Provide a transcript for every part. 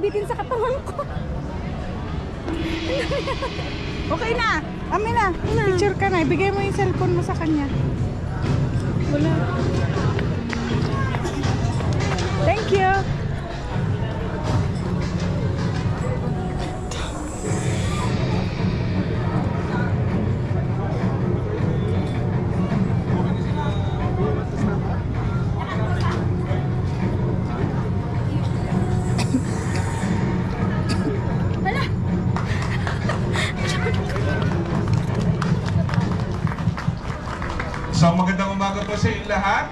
kabitin sa katawan ko. Okay na. Amin na. Picture ka na. Ibigay mo yung cellphone mo sa kanya. Wala. Thank you. Hala! So magandang umaga po sa inyo lahat.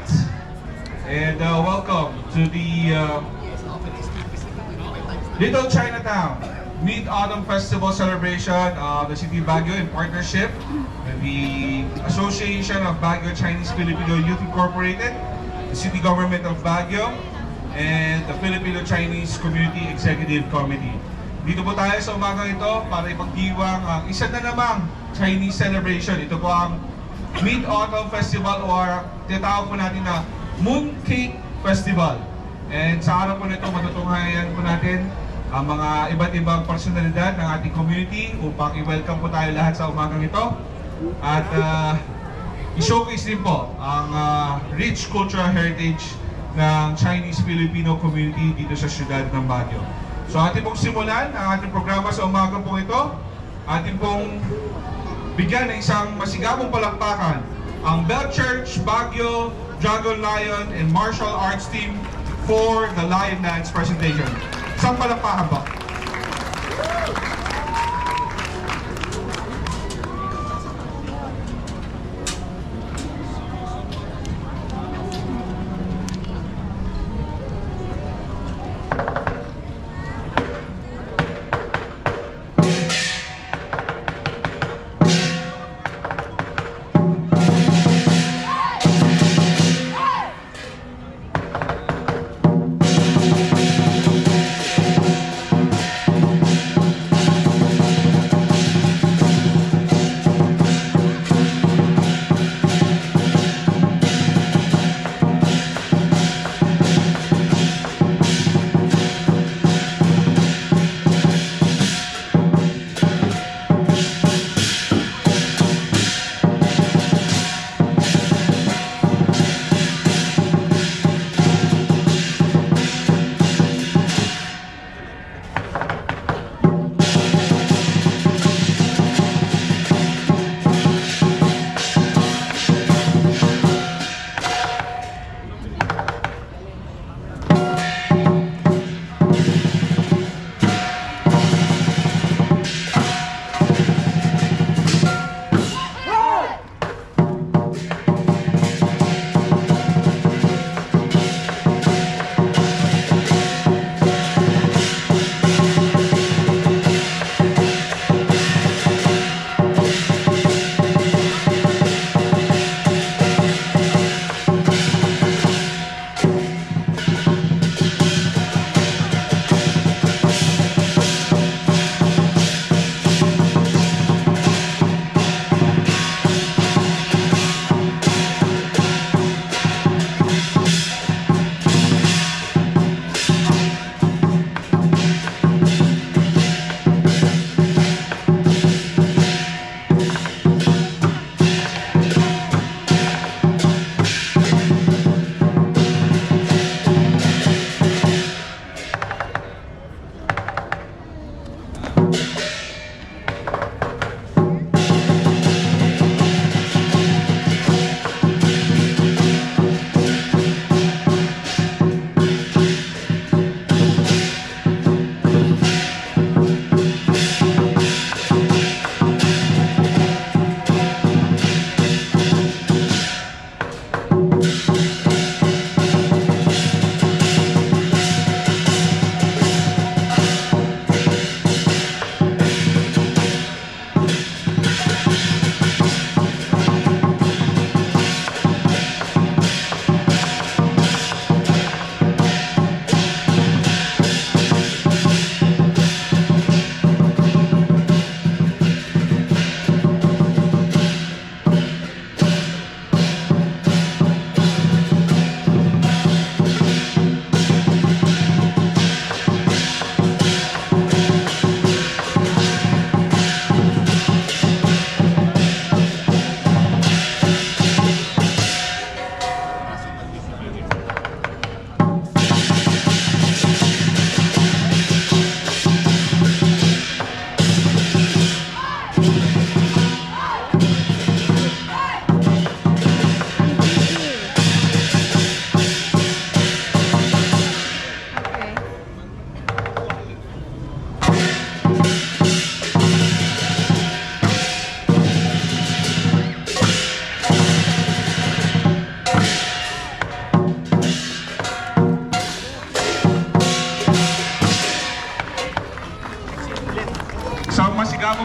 And welcome to the Little Chinatown Mid-Autumn Festival celebration of the City of Baguio in partnership with the Association of Baguio Chinese Filipino Youth Incorporated, the City Government of Baguio, and the Filipino Chinese Community Executive Committee. Dito po tayo sa umagang ito para ipagdiwang ang isa na namang Chinese celebration. Ito po ang Mid-Autumn Festival or tinatawag po natin na Mooncake Festival. And sa araw po nito, matutunghayan po natin ang mga iba't ibang personalidad ng ating community upang i-welcome po tayo lahat sa umagang ito. At i-showcase din po ang rich cultural heritage ng Chinese Filipino community dito sa siyudad ng Baguio. So ating pong simulan ang ating programa sa umagang po ito. Ating pong bigyan ng isang masigabong palakpakan ang Bell Church, Baguio, Dragon Lion, and Martial Arts Team for the Lion Dance presentation. Isang palakpakan po.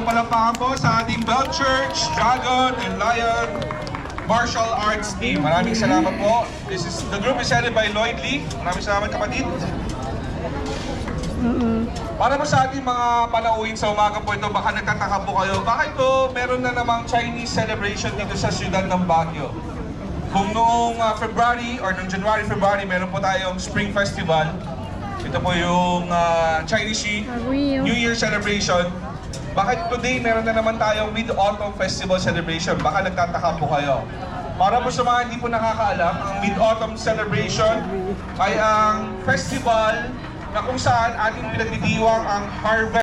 palakpakan po sa ating Bell Church, Dragon, and Lion Martial Arts Team. Maraming salamat po. The group is headed by Lloyd Lee. Maraming salamat, kapatid. Para po sa ating mga panauhin sa umaga po ito, baka nagtataka po kayo, bakit po meron na namang Chinese celebration dito sa siyudad ng Baguio? Kung noong February or noong January-February, meron po tayong Spring Festival. Ito po yung Chinese New Year celebration. Bakit today meron na naman tayong Mid-Autumn Festival celebration? Baka nagtataka po kayo. Para po sa mga hindi po nakakaalam, ang Mid-Autumn celebration ay ang festival na kung saan ating pinagdidiwang ang harvest